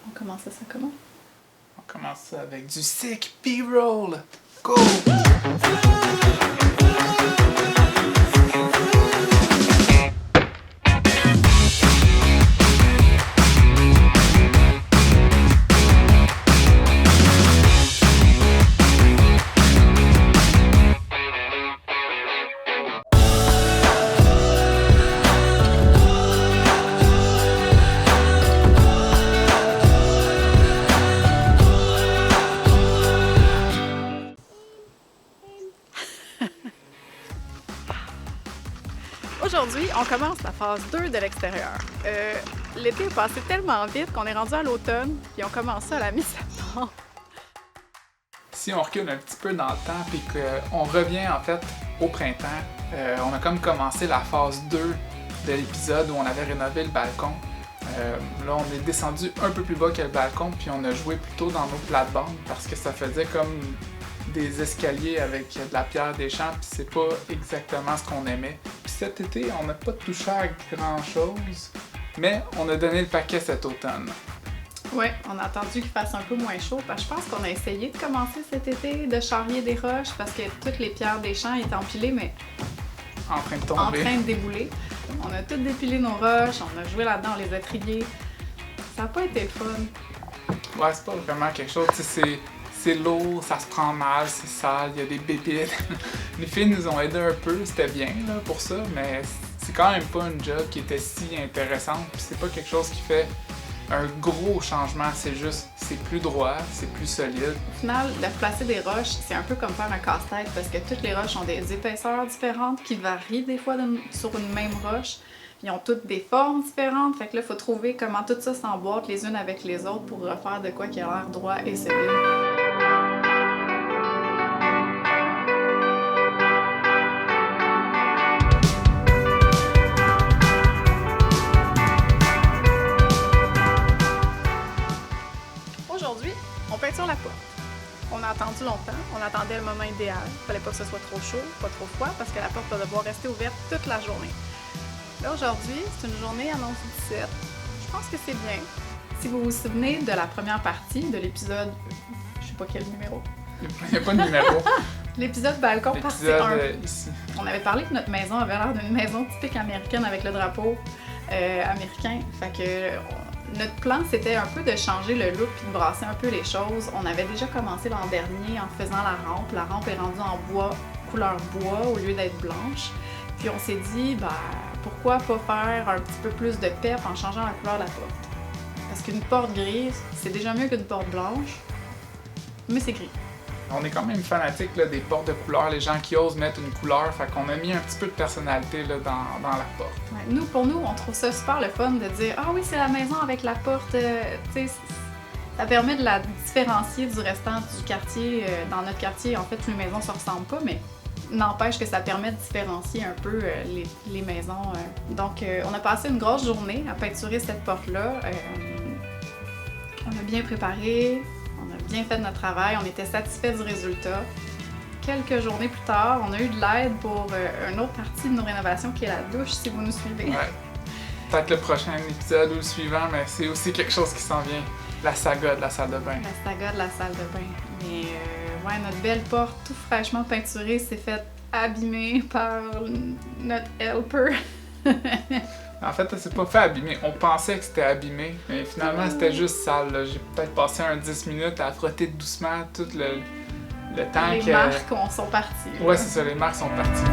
On commence ça comment? On commence ça avec du sick B-roll. Go! Aujourd'hui, on commence la phase 2 de l'extérieur. L'été est passé tellement vite qu'on est rendu à l'automne, puis on commence ça à la mi-septembre. Si on recule un petit peu dans le temps puis qu'on revient en fait au printemps, on a comme commencé la phase 2 de l'épisode où on avait rénové le balcon. Là, on est descendu un peu plus bas que le balcon puis on a joué plutôt dans nos plates-bandes parce que ça faisait comme des escaliers avec de la pierre des champs puis c'est pas exactement ce qu'on aimait. Puis cet été, on n'a pas touché à grand-chose, mais on a donné le paquet cet automne. Ouais, on a attendu qu'il fasse un peu moins chaud parce que je pense qu'on a essayé de commencer cet été de charrier des roches parce que toutes les pierres des champs étaient empilées mais En train de en tomber. train de débouler. On a toutes dépilé nos roches, on a joué là-dedans, on les a triées. Ça n'a pas été le fun. Ouais, c'est pas vraiment quelque chose, tu sais, c'est lourd, ça se prend mal, c'est sale, il y a des bébites. Les filles nous ont aidés un peu, c'était bien là, pour ça, mais c'est quand même pas une job qui était si intéressante, puis c'est pas quelque chose qui fait un gros changement, c'est juste, c'est plus droit, c'est plus solide. Au final, de placer des roches, c'est un peu comme faire un casse-tête parce que toutes les roches ont des épaisseurs différentes qui varient des fois sur une même roche. Ils ont toutes des formes différentes, fait que là, il faut trouver comment tout ça s'emboîte les unes avec les autres pour refaire de quoi qui a l'air droit et solide. Aujourd'hui, on peinture la porte. On a attendu longtemps, on attendait le moment idéal. Il fallait pas que ce soit trop chaud, pas trop froid, parce que la porte va devoir rester ouverte toute la journée. Là, aujourd'hui, c'est une journée annoncée 17. Je pense que c'est bien. Si vous vous souvenez de la première partie de l'épisode, je sais pas quel numéro, Il n'y a pas de numéro. l'épisode balcon partie L'épisode 1. ici. On avait parlé que notre maison avait l'air d'une maison typique américaine avec le drapeau américain. Fait que notre plan, c'était un peu de changer le look puis de brasser un peu les choses. On avait déjà commencé l'an dernier en faisant la rampe. La rampe est rendue en bois, couleur bois, au lieu d'être blanche. Puis on s'est dit, pourquoi pas faire un petit peu plus de pep en changeant la couleur de la porte? Parce qu'une porte grise, c'est déjà mieux qu'une porte blanche, mais c'est gris. On est quand même fanatique là, des portes de couleur, les gens qui osent mettre une couleur, fait qu'on a mis un petit peu de personnalité là, dans la porte. Ouais, pour nous, on trouve ça super le fun de dire « Ah oui, c'est la maison avec la porte. » Tu sais, ça permet de la différencier du restant du quartier. Dans notre quartier, en fait, toutes les maisons se ressemblent pas, mais n'empêche que ça permet de différencier un peu les maisons. Donc, on a passé une grosse journée à peinturer cette porte-là. On a bien préparé, on a bien fait notre travail, on était satisfaits du résultat. Quelques journées plus tard, on a eu de l'aide pour une autre partie de nos rénovations qui est la douche, si vous nous suivez. Ouais. Peut-être le prochain épisode ou le suivant, mais c'est aussi quelque chose qui s'en vient. La saga de la salle de bain. La saga de la salle de bain. Mais ouais, notre belle porte, tout fraîchement peinturée, s'est faite abîmer par notre helper. En fait, elle s'est pas fait abîmer. On pensait que c'était abîmé, mais finalement, c'était juste sale. Là. J'ai peut-être passé un 10 minutes à frotter doucement tout le temps Les que... marques sont parties. Ouais, c'est ça, les marques sont parties.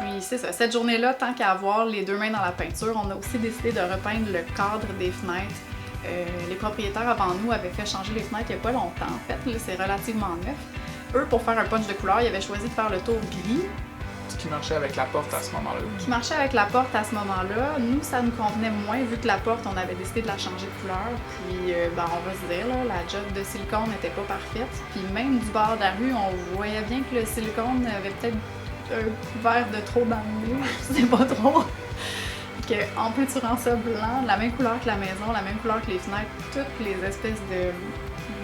Puis c'est ça, cette journée-là, tant qu'à avoir les deux mains dans la peinture, on a aussi décidé de repeindre le cadre des fenêtres. Les propriétaires avant nous avaient fait changer les fenêtres il n'y a pas longtemps, en fait, là, c'est relativement neuf. Eux, pour faire un punch de couleur, ils avaient choisi de faire le tour gris. Ce qui marchait avec la porte à ce moment-là. Qui marchait avec la porte à ce moment-là. Nous, ça nous convenait moins, vu que la porte, on avait décidé de la changer de couleur. Puis, on va se dire, là, la job de silicone n'était pas parfaite. Puis même du bord de la rue, on voyait bien que le silicone avait peut-être un verre de trop dans le nez, je sais pas trop. En peinturant ça blanc, la même couleur que la maison, la même couleur que les fenêtres, toutes les espèces de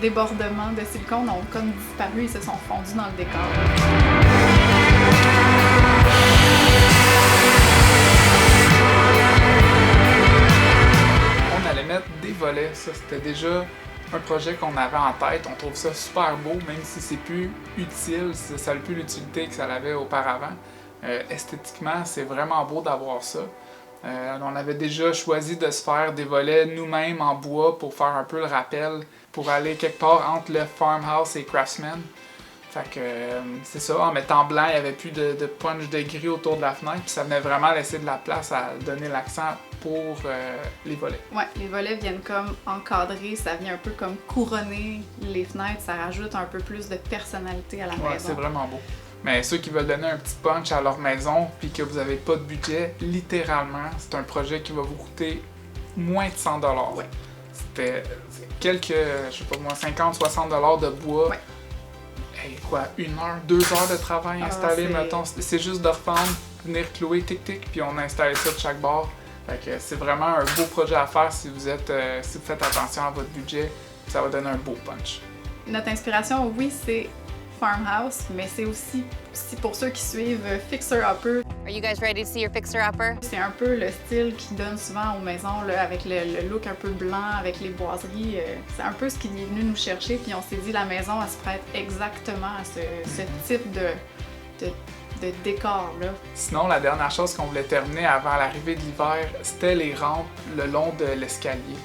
débordements de silicone ont comme disparu, ils se sont fondus dans le décor. On allait mettre des volets, ça c'était déjà un projet qu'on avait en tête. On trouve ça super beau, même si c'est plus utile, ça n'a plus l'utilité que ça l'avait auparavant. Esthétiquement, c'est vraiment beau d'avoir ça. On avait déjà choisi de se faire des volets nous-mêmes en bois pour faire un peu le rappel, pour aller quelque part entre le farmhouse et Craftsman. Fait que c'est ça, en mettant blanc, il n'y avait plus de punch de gris autour de la fenêtre, puis ça venait vraiment laisser de la place à donner l'accent pour les volets. Ouais, les volets viennent comme encadrer, ça vient un peu comme couronner les fenêtres, ça rajoute un peu plus de personnalité à la maison. C'est vraiment beau. Mais ceux qui veulent donner un petit punch à leur maison puis que vous n'avez pas de budget, littéralement, c'est un projet qui va vous coûter moins de 100 $. Ouais. C'était quelques, je sais pas moi, 50-60 $ de bois. Ouais. Hey, quoi, 1 heure, 2 heures de travail installé, mettons. C'est juste de refendre, venir clouer, tic-tic, puis on a installé ça de chaque bord. Fait que c'est vraiment un beau projet à faire si vous faites attention à votre budget. Ça va donner un beau punch. Notre inspiration, oui, c'est farmhouse, mais c'est aussi pour ceux qui suivent Fixer Upper. Are you guys ready to see your Fixer Upper? C'est un peu le style qui donne souvent aux maisons, là, avec le look un peu blanc, avec les boiseries. C'est un peu ce qui est venu nous chercher, puis on s'est dit la maison, elle se prête exactement à ce type de décor-là. Sinon, la dernière chose qu'on voulait terminer avant l'arrivée de l'hiver, c'était les rampes le long de l'escalier.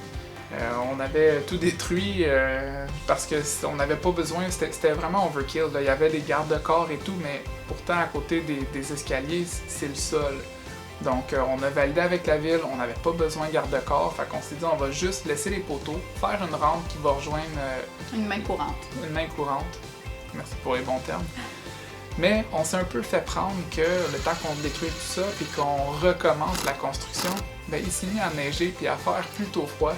On avait tout détruit parce qu'on n'avait pas besoin, c'était vraiment overkill. Là. Il y avait des garde-corps et tout, mais pourtant à côté des escaliers, c'est le sol. Donc on a validé avec la ville, on n'avait pas besoin de garde-corps, fait qu'on s'est dit on va juste laisser les poteaux, faire une rampe qui va rejoindre une main courante. Une main courante. Merci pour les bons termes. Mais on s'est un peu fait prendre que le temps qu'on détruit tout ça puis qu'on recommence la construction, ben il s'est mis à neiger puis à faire plutôt froid.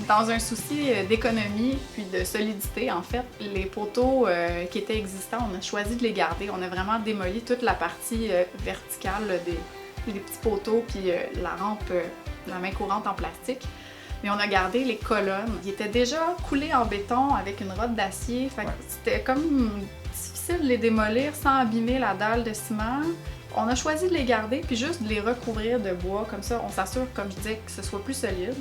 Dans un souci d'économie puis de solidité, en fait, les poteaux qui étaient existants, on a choisi de les garder. On a vraiment démoli toute la partie verticale des petits poteaux puis la rampe, la main courante en plastique. Mais on a gardé les colonnes. Ils étaient déjà coulés en béton avec une rotte d'acier. Fait que c'était comme difficile de les démolir sans abîmer la dalle de ciment. On a choisi de les garder puis juste de les recouvrir de bois. Comme ça, on s'assure, comme je disais, que ce soit plus solide.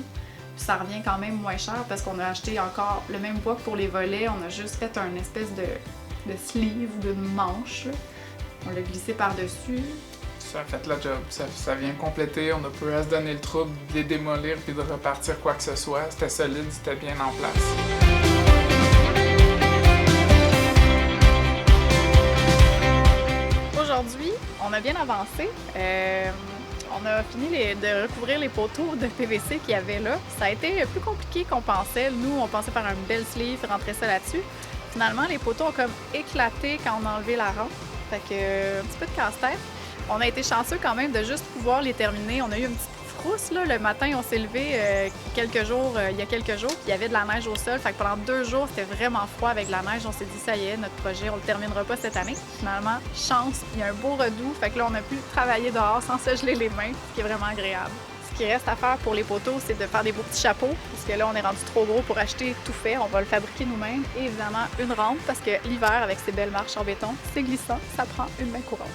Ça revient quand même moins cher parce qu'on a acheté encore le même bois que pour les volets. On a juste fait un espèce de sleeve ou de manche. On l'a glissé par-dessus. Ça a fait la job. Ça vient compléter. On a pu se donner le trouble de les démolir puis de repartir quoi que ce soit. C'était solide, c'était bien en place. Aujourd'hui, on a bien avancé. On a fini de recouvrir les poteaux de PVC qu'il y avait là. Ça a été plus compliqué qu'on pensait. Nous, on pensait faire un bel sleeve, rentrer ça là-dessus. Finalement, les poteaux ont comme éclaté quand on a enlevé la rampe. Fait que un petit peu de casse-tête. On a été chanceux quand même de juste pouvoir les terminer. On a eu une petite frousse là. Le matin, on s'est levé il y a quelques jours, puis il y avait de la neige au sol. Fait que pendant 2 jours, c'était vraiment froid avec de la neige. On s'est dit, ça y est, notre projet, on le terminera pas cette année. Finalement, chance, il y a un beau redout. Fait que là, on a pu travailler dehors sans se geler les mains, ce qui est vraiment agréable. Ce qui reste à faire pour les poteaux, c'est de faire des beaux petits chapeaux, parce que là, on est rendu trop gros pour acheter tout fait. On va le fabriquer nous-mêmes. Et évidemment, une rampe, parce que l'hiver, avec ces belles marches en béton, c'est glissant, ça prend une main courante.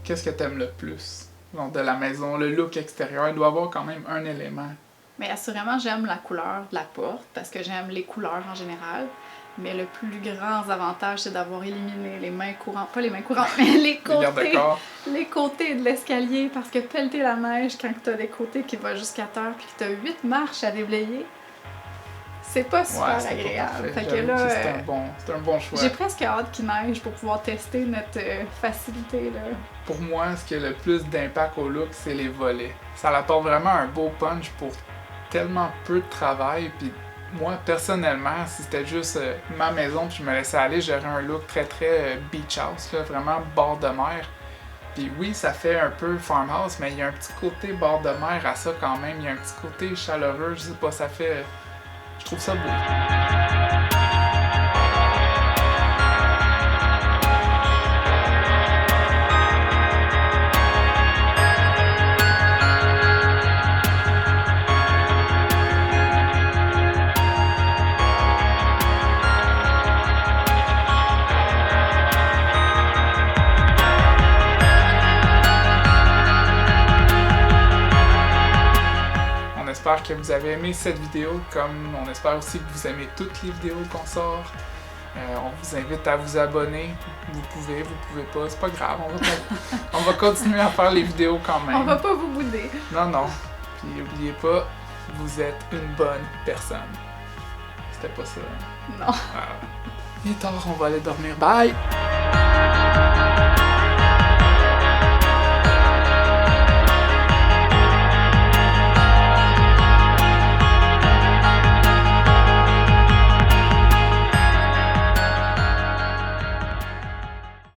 Qu'est-ce que t'aimes le plus de la maison? Le look extérieur, il doit avoir quand même un élément. Mais assurément, j'aime la couleur de la porte parce que j'aime les couleurs en général. Mais le plus grand avantage, c'est d'avoir éliminé les mains courantes. Pas les mains courantes, mais les côtés de l'escalier. Parce que pelleter la neige quand t'as des côtés qui vont jusqu'à terre puis que t'as 8 marches à déblayer, c'est pas super agréable. Fait que là, c'est un bon choix. J'ai presque hâte qu'il neige pour pouvoir tester notre facilité. Là. Pour moi, ce qui a le plus d'impact au look, c'est les volets. Ça apporte vraiment un beau punch pour tellement peu de travail. Puis moi, personnellement, si c'était juste ma maison puis je me laissais aller, j'aurais un look très beach house, là, vraiment bord de mer. Puis oui, ça fait un peu farmhouse, mais il y a un petit côté bord de mer à ça quand même. Il y a un petit côté chaleureux, je sais pas, ça fait... Je trouve ça beau. On espère que vous avez aimé cette vidéo, comme on espère aussi que vous aimez toutes les vidéos qu'on sort. On vous invite à vous abonner. Vous pouvez pas, c'est pas grave. On va continuer à faire les vidéos quand même. On va pas vous bouder. Non, non. Puis n'oubliez pas, vous êtes une bonne personne. C'était pas ça. Non. Il est tard, on va aller dormir. Bye!